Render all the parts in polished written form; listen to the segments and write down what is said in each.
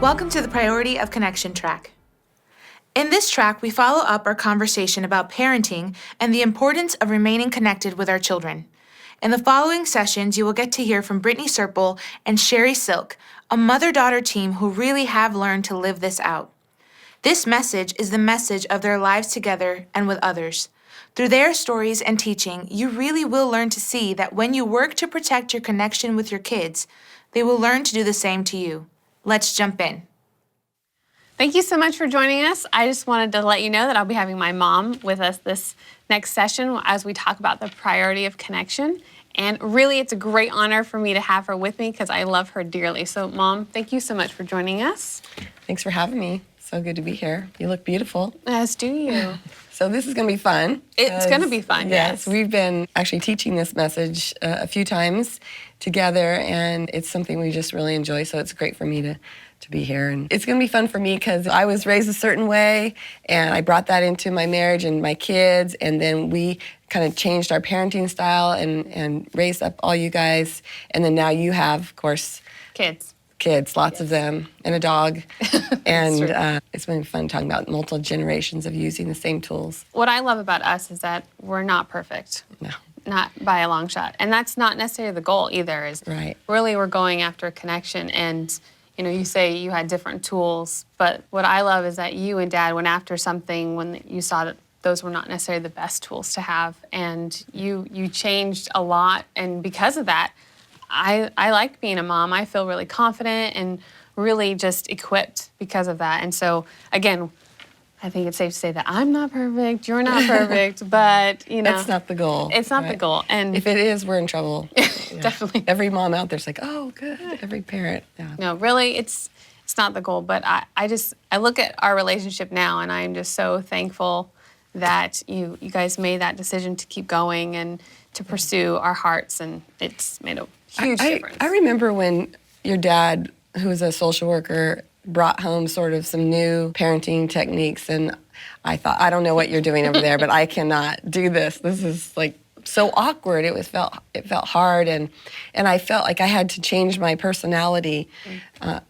Welcome to the Priority of Connection track. In this track, we follow up our conversation about parenting and the importance of remaining connected with our children. In the following sessions, you will get to hear from Brittney Serple and Sheri Silk, a mother-daughter team who really have learned to live this out. This message is the message of their lives together and with others. Through their stories and teaching, you really will learn to see that when you work to protect your connection with your kids, they will learn to do the same to you. Let's jump in. Thank you so much for joining us. I just wanted to let you know that I'll be having my mom with us this next session as we talk about the priority of connection. And really, it's a great honor for me to have her with me because I love her dearly. So, Mom, thank you so much for joining us. Thanks for having me. So good to be here. You look beautiful. As do you. So this is going to be fun. It's going to be fun, yes. We've been actually teaching this message a few times together, and it's something we just really enjoy, so it's great for me to be here. And it's going to be fun for me because I was raised a certain way, and I brought that into my marriage and my kids, and then we kind of changed our parenting style and raised up all you guys, and then now you have, of course, kids, lots of them, and a dog. And it's been fun talking about multiple generations of using the same tools. What I love about us is that we're not perfect. No. Not by a long shot. And that's not necessarily the goal either. Is right. Really we're going after a connection. And, you know, you say you had different tools, but what I love is that you and Dad went after something when you saw that those were not necessarily the best tools to have. And you changed a lot. And because of that, I like being a mom. I feel really confident and really just equipped because of that. And so, again, I think it's safe to say that I'm not perfect, you're not perfect, but, you know. That's not the goal. It's not the goal. And if it is, we're in trouble. Definitely. Every mom out there's like, oh, good. Every parent. Yeah. No, really, it's not the goal. But I look at our relationship now, and I'm just so thankful that you guys made that decision to keep going and to pursue our hearts, and it's made a huge difference. I remember when your dad, who was a social worker, brought home sort of some new parenting techniques, and I thought, I don't know what you're doing over there, but I cannot do this. This is like so awkward. It felt hard, and I felt like I had to change my personality.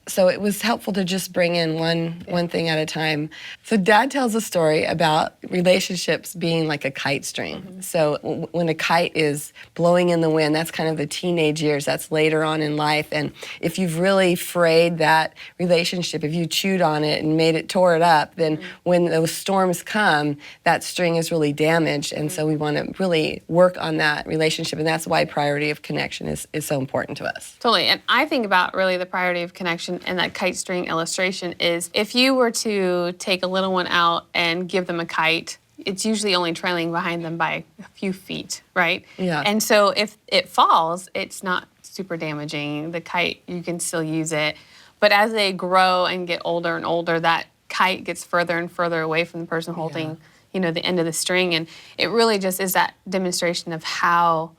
So it was helpful to just bring in one thing at a time. So Dad tells a story about relationships being like a kite string. Mm-hmm. So when a kite is blowing in the wind, that's kind of the teenage years. That's later on in life. And if you've really frayed that relationship, if you chewed on it and tore it up, then when those storms come, that string is really damaged. And so we want to really work on that relationship. And that's why priority of connection is so important to us. Totally. And I think about really the priority of connection and that kite string illustration is if you were to take a little one out and give them a kite, it's usually only trailing behind them by a few feet, right? Yeah. And so if it falls, it's not super damaging. The kite, you can still use it. But as they grow and get older and older, that kite gets further and further away from the person holding, you know, the end of the string. And it really just is that demonstration of how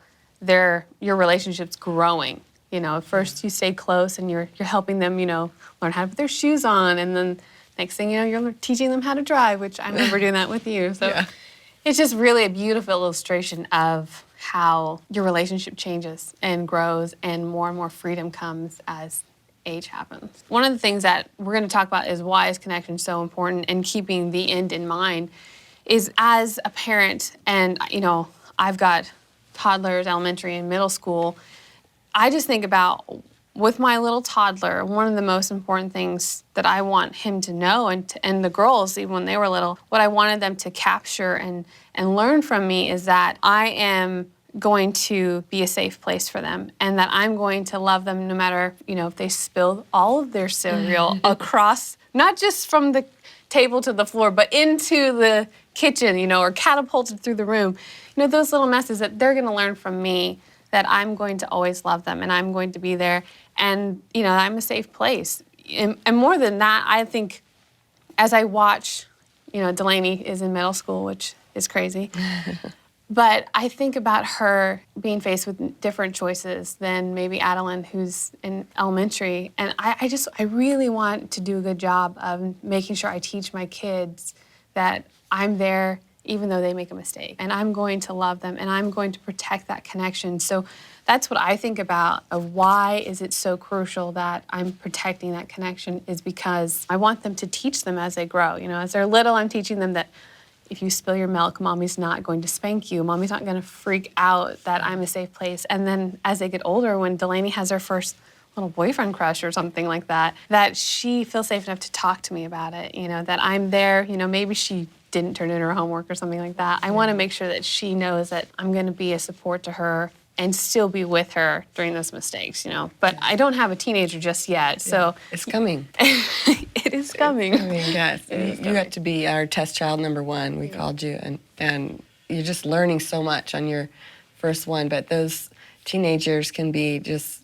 your relationship's growing. You know, at first you stay close and you're helping them, you know, learn how to put their shoes on. And then next thing you know, you're teaching them how to drive, which I remember doing that with you. So It's just really a beautiful illustration of how your relationship changes and grows and more freedom comes as age happens. One of the things that we're going to talk about is why is connection so important and keeping the end in mind is as a parent, and, you know, I've got toddlers, elementary and middle school, I just think about with my little toddler, one of the most important things that I want him to know and the girls, even when they were little, what I wanted them to capture and learn from me is that I am going to be a safe place for them and that I'm going to love them no matter, you know, if they spill all of their cereal across, not just from the table to the floor, but into the kitchen, you know, or catapulted through the room. You know, those little messes that they're going to learn from me that I'm going to always love them and I'm going to be there and, you know, I'm a safe place. And more than that, I think as I watch, you know, Delaney is in middle school, which is crazy, but I think about her being faced with different choices than maybe Adeline, who's in elementary. And I really want to do a good job of making sure I teach my kids that I'm there even though they make a mistake. And I'm going to love them, and I'm going to protect that connection. So that's what I think about of why is it so crucial that I'm protecting that connection, is because I want them to teach them as they grow. You know, as they're little, I'm teaching them that if you spill your milk, mommy's not going to spank you. Mommy's not going to freak out that I'm a safe place. And then as they get older, when Delaney has her first little boyfriend crush or something like that, that she feels safe enough to talk to me about it, you know, that I'm there. You know, maybe she didn't turn in her homework or something like that. I want to make sure that she knows that I'm going to be a support to her and still be with her during those mistakes, you know. But I don't have a teenager just yet, so. It's coming. It is coming. I mean, yes. You got to be our test child number one, we called you, and you're just learning so much on your first one. But those teenagers can be just,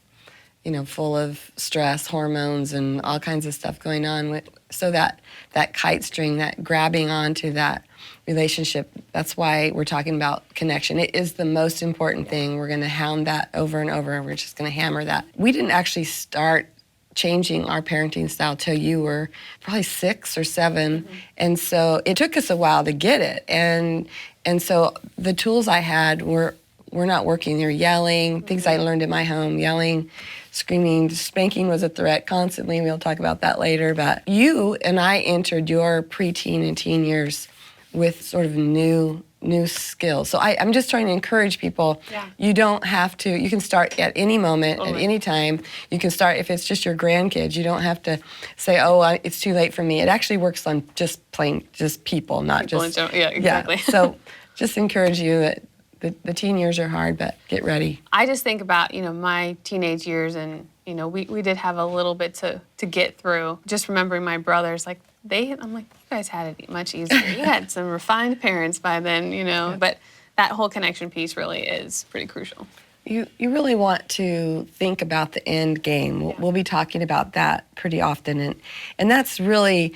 you know, full of stress, hormones, and all kinds of stuff going on. So that kite string, that grabbing onto that relationship, that's why we're talking about connection. It is the most important thing. We're going to hound that over and over, and we're just going to hammer that. We didn't actually start changing our parenting style till you were probably 6 or 7, and so it took us a while to get it. And so the tools I had were not working. They were yelling, things I learned in my home, yelling, screaming, spanking was a threat constantly. We'll talk about that later. But you and I entered your preteen and teen years with sort of new skills. So I'm just trying to encourage people. Yeah. You don't have to, you can start at any moment, Totally. at any time. You can start if it's just your grandkids. You don't have to say, it's too late for me. It actually works on just people, not People just. in general. Yeah, exactly. Yeah. So just encourage you that the teen years are hard, but get ready. I just think about, you know, my teenage years, and, you know, we did have a little bit to get through. Just remembering my brothers, like, I'm like, you guys had it much easier. You had some refined parents by then, you know. Yeah. But that whole connection piece really is pretty crucial. You really want to think about the end game. We'll be talking about that pretty often. And that's really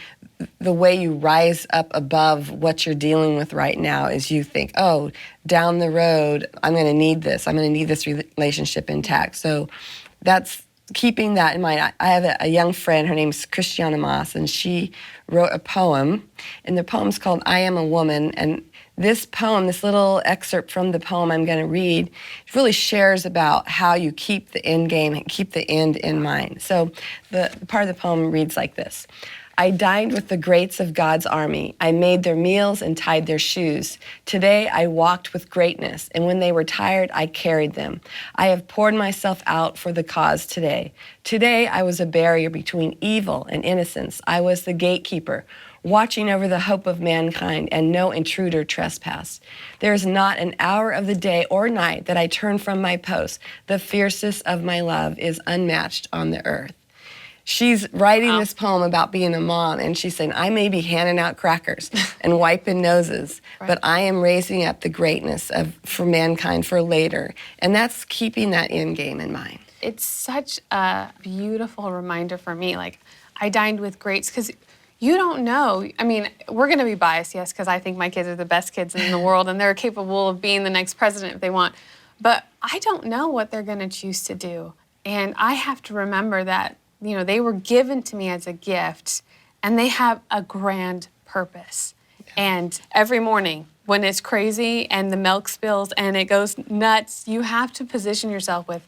the way you rise up above what you're dealing with right now, is you think, oh, down the road, I'm going to need this. I'm going to need this relationship intact. So that's keeping that in mind. I have a young friend, her name's Christiana Moss, and she wrote a poem, and the poem's called I Am a Woman. And this poem, this little excerpt from the poem I'm going to read, really shares about how you keep the end game and keep the end in mind. So the part of the poem reads like this. I dined with the greats of God's army. I made their meals and tied their shoes. Today I walked with greatness, and when they were tired, I carried them. I have poured myself out for the cause today. Today I was a barrier between evil and innocence. I was the gatekeeper, watching over the hope of mankind, and no intruder trespassed. There is not an hour of the day or night that I turn from my post. The fiercest of my love is unmatched on the earth. She's writing this poem about being a mom, and she's saying, I may be handing out crackers and wiping noses, but I am raising up the greatness for mankind for later. And that's keeping that end game in mind. It's such a beautiful reminder for me. Like, I dined with greats, because you don't know. I mean, we're going to be biased, yes, because I think my kids are the best kids in the world, and they're capable of being the next president if they want. But I don't know what they're going to choose to do. And I have to remember that, you know, they were given to me as a gift, and they have a grand purpose. Yeah. And every morning when it's crazy and the milk spills and it goes nuts, you have to position yourself with,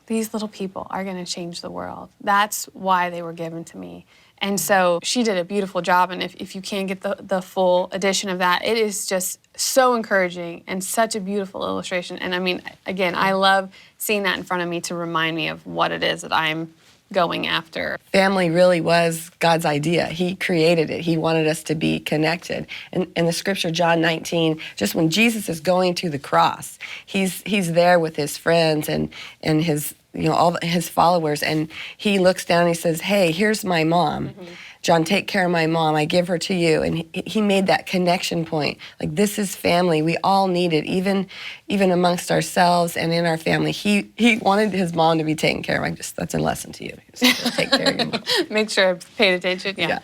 these little people are going to change the world. That's why they were given to me. And so she did a beautiful job, and if you can get the full edition of that, it is just so encouraging and such a beautiful illustration. And I mean, again, I love seeing that in front of me to remind me of what it is that I'm going after. Family really was God's idea. He created it. He wanted us to be connected. And in the scripture, John 19, just when Jesus is going to the cross, he's there with his friends and his, you know, all his followers, and he looks down and he says, hey, here's my mom. Mm-hmm. John, take care of my mom. I give her to you. And he made that connection point. Like, this is family. We all need it, even amongst ourselves and in our family. He wanted his mom to be taken care of. That's a lesson to you. Just take care of your mom. Make sure I paid attention. Yeah.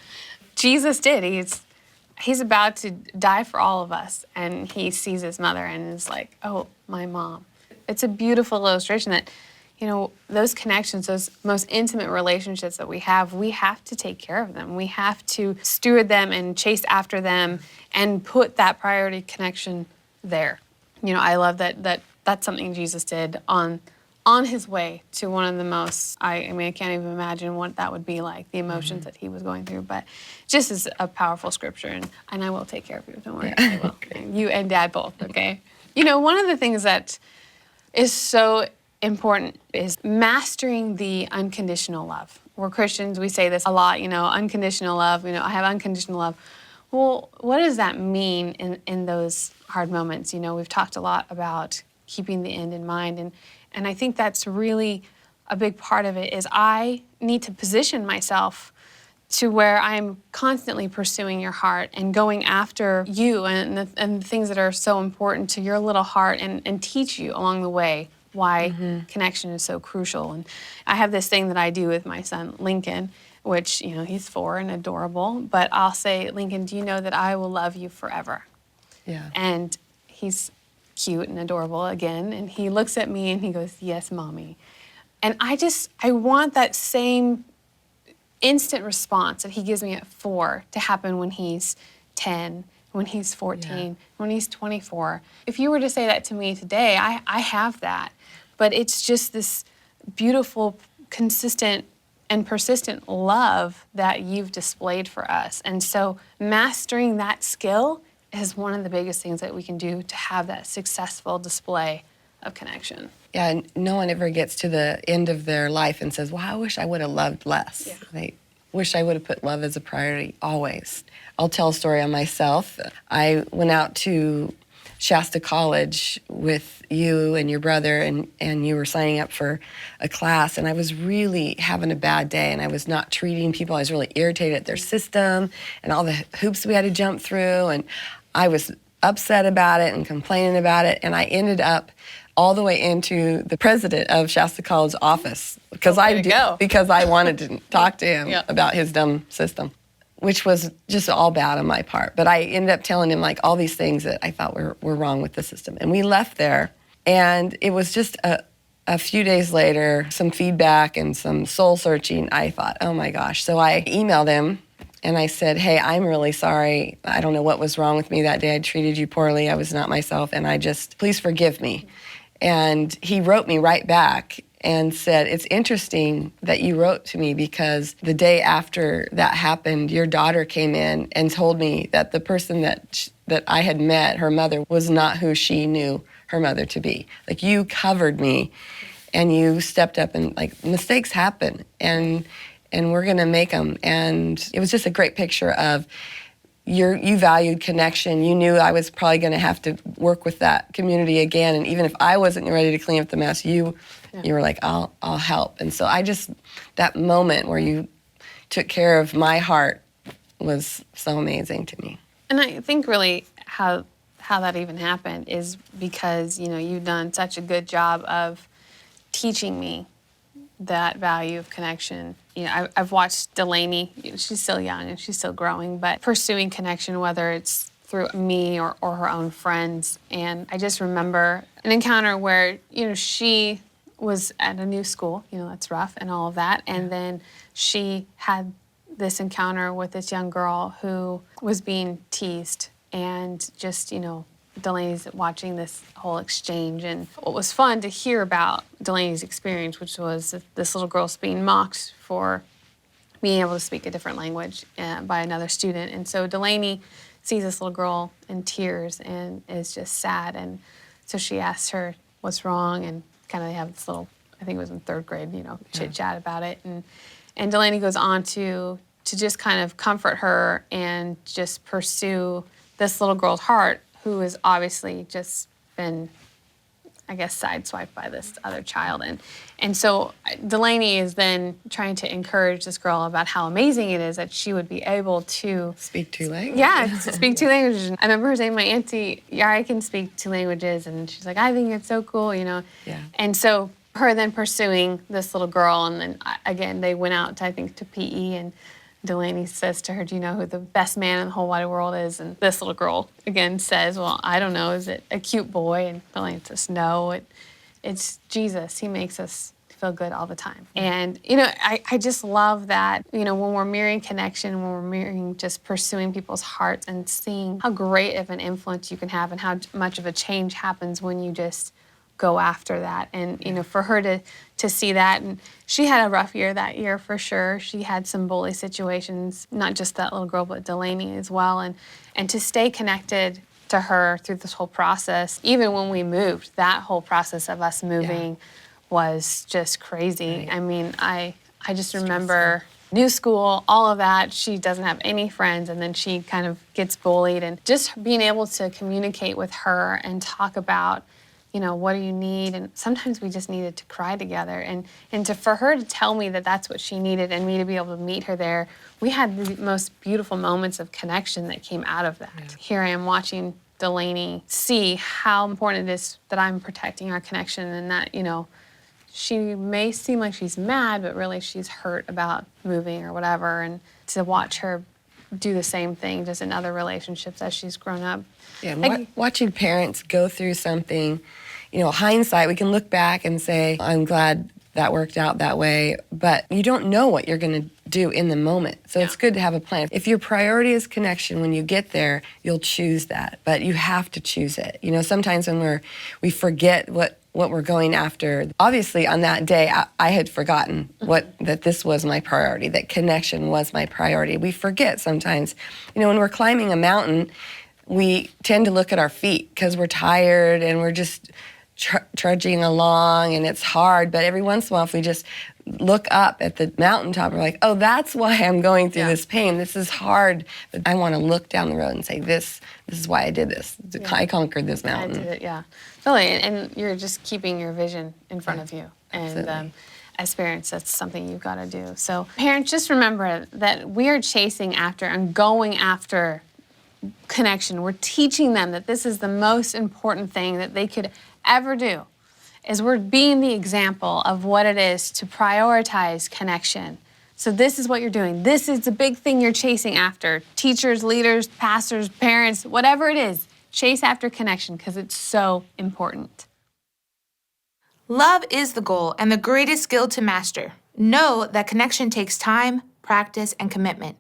Jesus did. He's about to die for all of us, and he sees his mother and is like, oh, my mom. It's a beautiful illustration that, those connections, those most intimate relationships that we have to take care of them. We have to steward them and chase after them and put that priority connection there. I love that that's something Jesus did on his way to one of the most, I can't even imagine what that would be like, the emotions that he was going through, but just as a powerful scripture, and I will take care of you, don't worry, I will. And you and Dad both, okay? One of the things that is so important is mastering the unconditional love. We're Christians, we say this a lot, unconditional love, I have unconditional love. Well, what does that mean in those hard moments? We've talked a lot about keeping the end in mind, and I think that's really a big part of it is I need to position myself to where I'm constantly pursuing your heart and going after you and the things that are so important to your little heart and teach you along the way why connection is so crucial. And I have this thing that I do with my son, Lincoln, which, he's 4 and adorable, but I'll say, Lincoln, do you know that I will love you forever? Yeah. And he's cute and adorable again, and he looks at me and he goes, yes, Mommy. And I want that same instant response that he gives me at 4 to happen when he's 10, when he's 14, when he's 24. If you were to say that to me today, I have that. But it's just this beautiful, consistent, and persistent love that you've displayed for us. And so mastering that skill is one of the biggest things that we can do to have that successful display of connection. Yeah, and no one ever gets to the end of their life and says, well, I wish I would have loved less. Yeah. They wish I would have put love as a priority, always. I'll tell a story on myself. I went out to Shasta College with you and your brother, and you were signing up for a class, and I was really having a bad day, and I was not treating people. I was really irritated at their system and all the hoops we had to jump through, and I was upset about it and complaining about it, and I ended up all the way into the president of Shasta College's office because I wanted to talk to him about his dumb system, which was just all bad on my part. But I ended up telling him all these things that I thought were wrong with the system. And we left there, and it was just a few days later, some feedback and some soul searching. I thought, oh my gosh. So I emailed him and I said, hey, I'm really sorry. I don't know what was wrong with me that day. I treated you poorly. I was not myself. And please forgive me. And he wrote me right back and said, it's interesting that you wrote to me because the day after that happened, your daughter came in and told me that the person that I had met, her mother, was not who she knew her mother to be. You covered me and you stepped up and mistakes happen and we're gonna make them. And it was just a great picture of you valued connection. You knew I was probably going to have to work with that community again, and even if I wasn't ready to clean up the mess, you were like, I'll help. And so that moment where you took care of my heart was so amazing to me. And I think really how that even happened is because you've done such a good job of teaching me that value of connection. I've watched Delaney. She's still young and she's still growing, but pursuing connection, whether it's through me or her own friends. And I just remember an encounter where, she was at a new school, that's rough and all of that. And then she had this encounter with this young girl who was being teased and just, Delaney's watching this whole exchange, and what was fun to hear about Delaney's experience, which was this little girl's being mocked for being able to speak a different language by another student. And so Delaney sees this little girl in tears and is just sad, and so she asks her what's wrong, and kind of they have this little, I think it was in 3rd grade, chit chat about it, and Delaney goes on to just kind of comfort her and just pursue this little girl's heart, who has obviously just been, I guess, sideswiped by this other child. And so Delaney is then trying to encourage this girl about how amazing it is that she would be able to speak 2 languages. Yeah, to speak 2 languages. I remember her saying, my auntie, I can speak 2 languages. And she's like, I think it's so cool, Yeah. And so her then pursuing this little girl, and then again, they went out, to PE, and Delaney says to her, do you know who the best man in the whole wide world is? And this little girl, again, says, well, I don't know. Is it a cute boy? And Delaney says, no, it's Jesus. He makes us feel good all the time. And, you know, I just love that, you know, when we're mirroring connection, when we're mirroring just pursuing people's hearts and seeing how great of an influence you can have and how much of a change happens when you just go after that. And, you know, for her to see that, and she had a rough year that year for sure. She had some bully situations, not just that little girl, but Delaney as well. And to stay connected to her through this whole process, even when we moved, that whole process of us moving was just crazy. Right. I mean, I just remember new school, all of that. She doesn't have any friends, and then she kind of gets bullied. And just being able to communicate with her and talk about, you know, what do you need? And sometimes we just needed to cry together. And for her to tell me that that's what she needed and me to be able to meet her there, we had the most beautiful moments of connection that came out of that. Yeah. Here I am watching Delaney see how important it is that I'm protecting our connection, and that, you know, she may seem like she's mad, but really she's hurt about moving or whatever. And to watch her do the same thing just in other relationships as she's grown up. Yeah, and watching parents go through something, you know, hindsight, we can look back and say, I'm glad that worked out that way, but you don't know what you're going to do in the moment. So it's good to have a plan. If your priority is connection, when you get there, you'll choose that, but you have to choose it. You know, sometimes when we forget what we're going after. Obviously, on that day, I had forgotten that this was my priority, that connection was my priority. We forget sometimes. You know, when we're climbing a mountain, we tend to look at our feet because we're tired and we're just trudging along and it's hard. But every once in a while, if we just look up at the mountaintop, we're like, oh, that's why I'm going through this pain. This is hard. But I want to look down the road and say, this is why I did this. I conquered this mountain. I did it, Totally, and you're just keeping your vision in front of you. And as parents, that's something you've got to do. So parents, just remember that we are chasing after and going after connection. We're teaching them that this is the most important thing that they could ever do, is we're being the example of what it is to prioritize connection. So this is what you're doing. This is the big thing you're chasing after. Teachers, leaders, pastors, parents, whatever it is, chase after connection because it's so important. Love is the goal and the greatest skill to master. Know that connection takes time, practice, and commitment.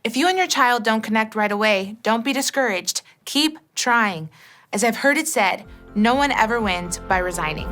If you and your child don't connect right away, don't be discouraged. Keep trying. As I've heard it said, no one ever wins by resigning.